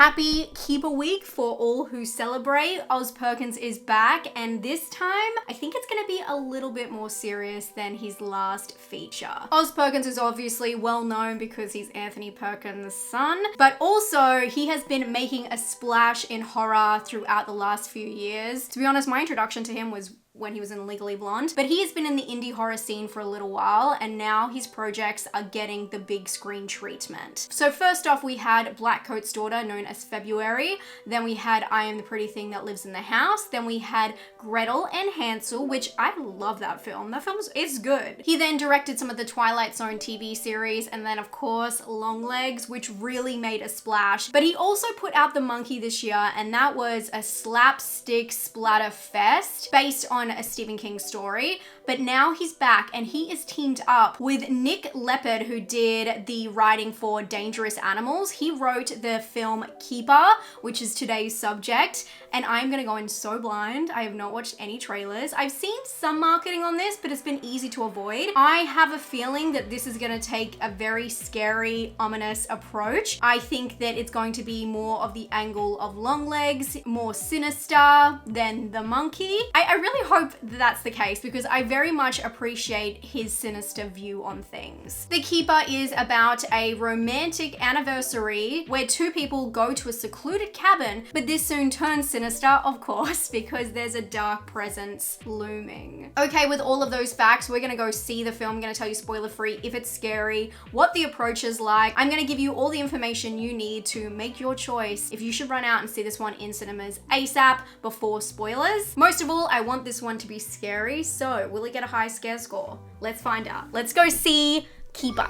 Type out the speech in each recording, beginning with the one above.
Happy Keeper Week for all who celebrate. Oz Perkins is back, and this time I think it's gonna be a little bit more serious than his last feature. Oz Perkins is obviously well known because he's Anthony Perkins' son, but also he has been making a splash in horror throughout the last few years. To be honest, my introduction to him was when he was in Legally Blonde, but he has been in the indie horror scene for a little while, and now his projects are getting the big screen treatment. So first off, we had Black Coat's Daughter, known as February. Then we had I Am the Pretty Thing That Lives in the House. Then we had Gretel and Hansel, which I love that film. That film is good. He then directed some of the Twilight Zone TV series, and then of course Longlegs, which really made a splash. But he also put out The Monkey this year, and that was a slapstick splatter fest based on a Stephen King story. But now he's back, and he is teamed up with Nick Leppard, who did the writing for Dangerous Animals. He wrote the film Keeper, which is today's subject, and I'm gonna go in so blind. I have not watched any trailers. I've seen some marketing on this, but it's been easy to avoid. I have a feeling that this is gonna take a very scary, ominous approach. I think that it's going to be more of the angle of Longlegs, more sinister than The Monkey. I really hope that that's the case, because I very much appreciate his sinister view on things. The Keeper is about a romantic anniversary where two people go to a secluded cabin, but this soon turns sinister, of course, because there's a dark presence looming. Okay, with all of those facts, we're gonna go see the film. I'm gonna tell you spoiler free if it's scary, what the approach is like. I'm gonna give you all the information you need to make your choice if you should run out and see this one in cinemas ASAP before spoilers. Most of all, I want this one to be scary, so will it get a high scare score? Let's find out. Let's go see Keeper.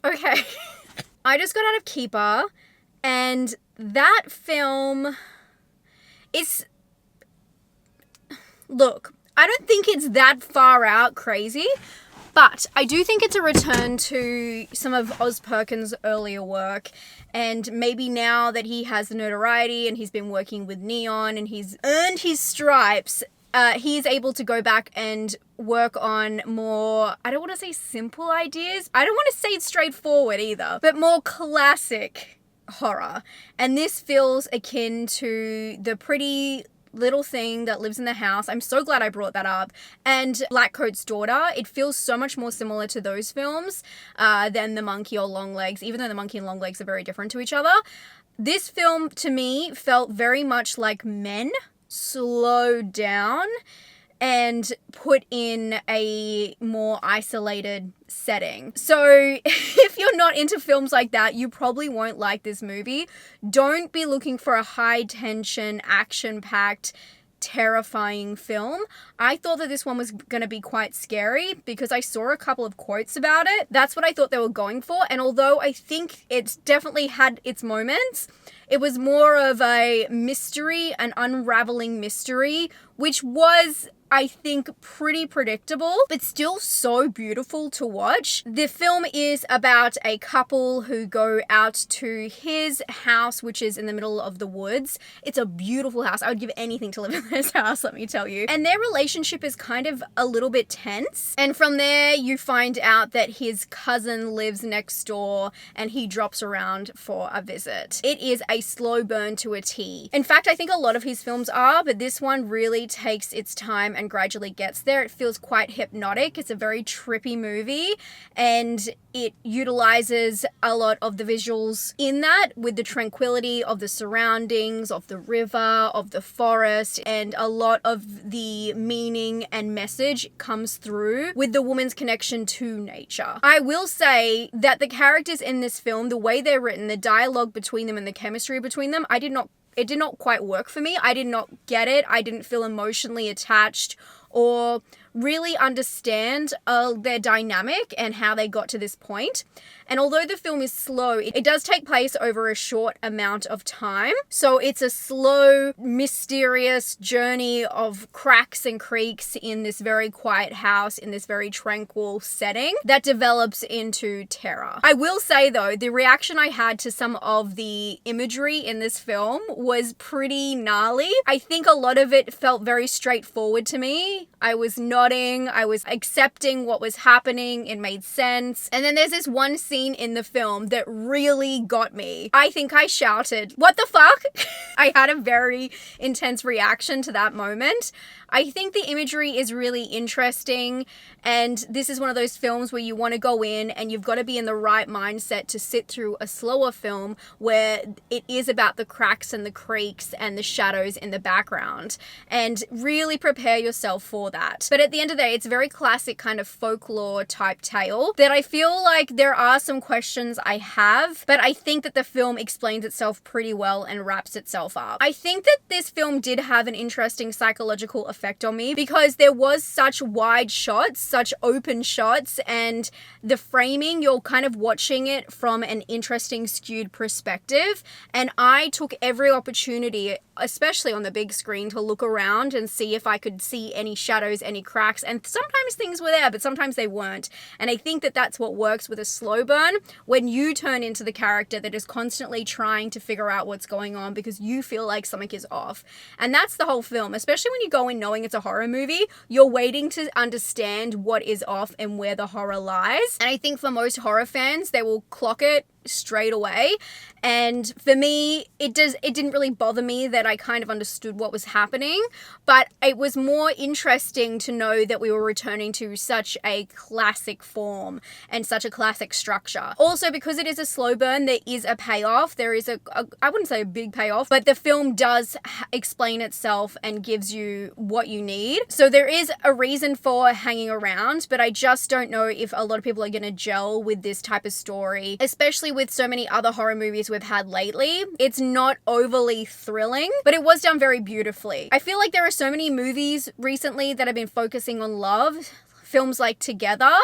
Okay, I just got out of Keeper, and that film is, look, I don't think it's that far out crazy, but I do think it's a return to some of Oz Perkins' earlier work, and maybe now that he has the notoriety and he's been working with Neon and he's earned his stripes, he is able to go back and work on more, I don't want to say simple ideas, I don't want to say it's straightforward either, but more classic horror. And this feels akin to The Pretty Little Thing That Lives in the House. I'm so glad I brought that up. And Black Coat's Daughter. It feels so much more similar to those films than The Monkey or Longlegs, even though The Monkey and Longlegs are very different to each other. This film, to me, felt very much like Men slowed down and put in a more isolated setting. So if you're not into films like that, you probably won't like this movie. Don't be looking for a high tension, action-packed, terrifying film. I thought that this one was going to be quite scary because I saw a couple of quotes about it. That's what I thought they were going for. And although I think it's definitely had its moments, it was more of a mystery, an unraveling mystery, which was, I think, pretty predictable, but still so beautiful to watch. The film is about a couple who go out to his house, which is in the middle of the woods. It's a beautiful house. I would give anything to live in this house, let me tell you. And their relationship is kind of a little bit tense. And from there, you find out that his cousin lives next door and he drops around for a visit. It is a slow burn to a T. In fact, I think a lot of his films are, but this one really takes its time and gradually gets there. It feels quite hypnotic. It's a very trippy movie, and it utilizes a lot of the visuals in that, with the tranquility of the surroundings, of the river, of the forest, and a lot of the meaning and message comes through with the woman's connection to nature. I will say that the characters in this film, the way they're written, the dialogue between them and the chemistry between them, it did not quite work for me. I did not get it. I didn't feel emotionally attached or really understand their dynamic and how they got to this point. And although the film is slow, it does take place over a short amount of time. So it's a slow, mysterious journey of cracks and creaks in this very quiet house, in this very tranquil setting that develops into terror. I will say though, the reaction I had to some of the imagery in this film was pretty gnarly. I think a lot of it felt very straightforward to me. I was nodding, I was accepting what was happening, it made sense. And then there's this one scene in the film that really got me. I think I shouted, "What the fuck?" I had a very intense reaction to that moment. I think the imagery is really interesting, and this is one of those films where you want to go in and you've got to be in the right mindset to sit through a slower film where it is about the cracks and the creaks and the shadows in the background, and really prepare yourself for that. But at the end of the day, it's a very classic kind of folklore type tale that I feel like there are some questions I have, but I think that the film explains itself pretty well and wraps itself up. I think that this film did have an interesting psychological effect on me because there was such wide shots, such open shots, and the framing, you're kind of watching it from an interesting skewed perspective, and I took every opportunity, especially on the big screen, to look around and see if I could see any shadows, any cracks, and sometimes things were there, but sometimes they weren't. And I think that that's what works with a slow burn, when you turn into the character that is constantly trying to figure out what's going on because you feel like something is off. And that's the whole film, especially when you go in knowing it's a horror movie, you're waiting to understand what is off and where the horror lies. And I think for most horror fans, they will clock it straight away. And for me, it didn't really bother me that I kind of understood what was happening, but it was more interesting to know that we were returning to such a classic form and such a classic structure. Also, because it is a slow burn, there is a payoff. There is I wouldn't say a big payoff, but the film does explain itself and gives you what you need. So there is a reason for hanging around, but I just don't know if a lot of people are going to gel with this type of story, especially with so many other horror movies we've had lately. It's not overly thrilling, but it was done very beautifully. I feel like there are so many movies recently that have been focusing on love, films like Together,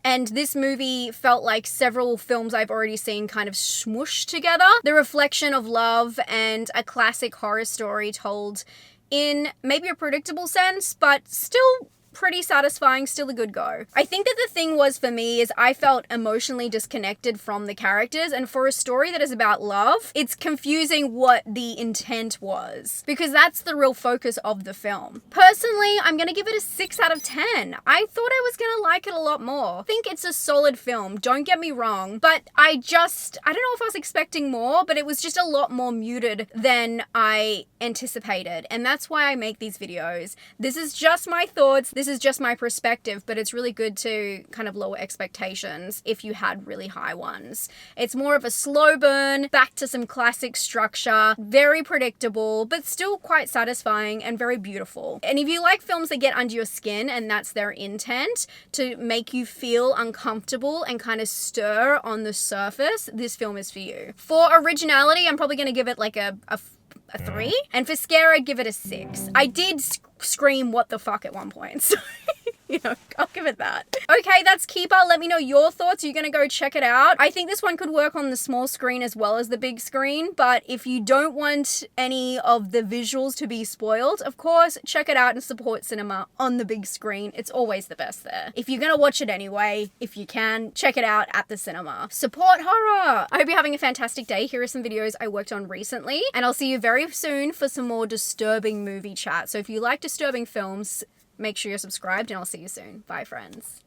and this movie felt like several films I've already seen kind of smooshed together. The reflection of love and a classic horror story told in maybe a predictable sense, but still pretty satisfying, still a good go. I think that the thing was for me is I felt emotionally disconnected from the characters, and for a story that is about love, it's confusing what the intent was, because that's the real focus of the film. Personally, I'm gonna give it a 6 out of 10. I thought I was gonna like it a lot more. I think it's a solid film, don't get me wrong, but I don't know if I was expecting more, but it was just a lot more muted than I anticipated, and that's why I make these videos. This is just my thoughts, this is just my perspective, but it's really good to kind of lower expectations if you had really high ones. It's more of a slow burn, back to some classic structure, very predictable, but still quite satisfying and very beautiful. And if you like films that get under your skin and that's their intent, to make you feel uncomfortable and kind of stir on the surface, this film is for you. For originality, I'm probably going to give it like a 3, and for scare, I'd give it a 6. I did scream "what the fuck" at one point, so you know, I'll give it that. Okay, that's Keeper. Let me know your thoughts. Are you gonna go check it out? I think this one could work on the small screen as well as the big screen, but if you don't want any of the visuals to be spoiled, of course, check it out and support cinema on the big screen. It's always the best there. If you're gonna watch it anyway, if you can, check it out at the cinema. Support horror! I hope you're having a fantastic day. Here are some videos I worked on recently, and I'll see you very soon for some more disturbing movie chat. So if you like disturbing films, make sure you're subscribed, and I'll see you soon. Bye, friends.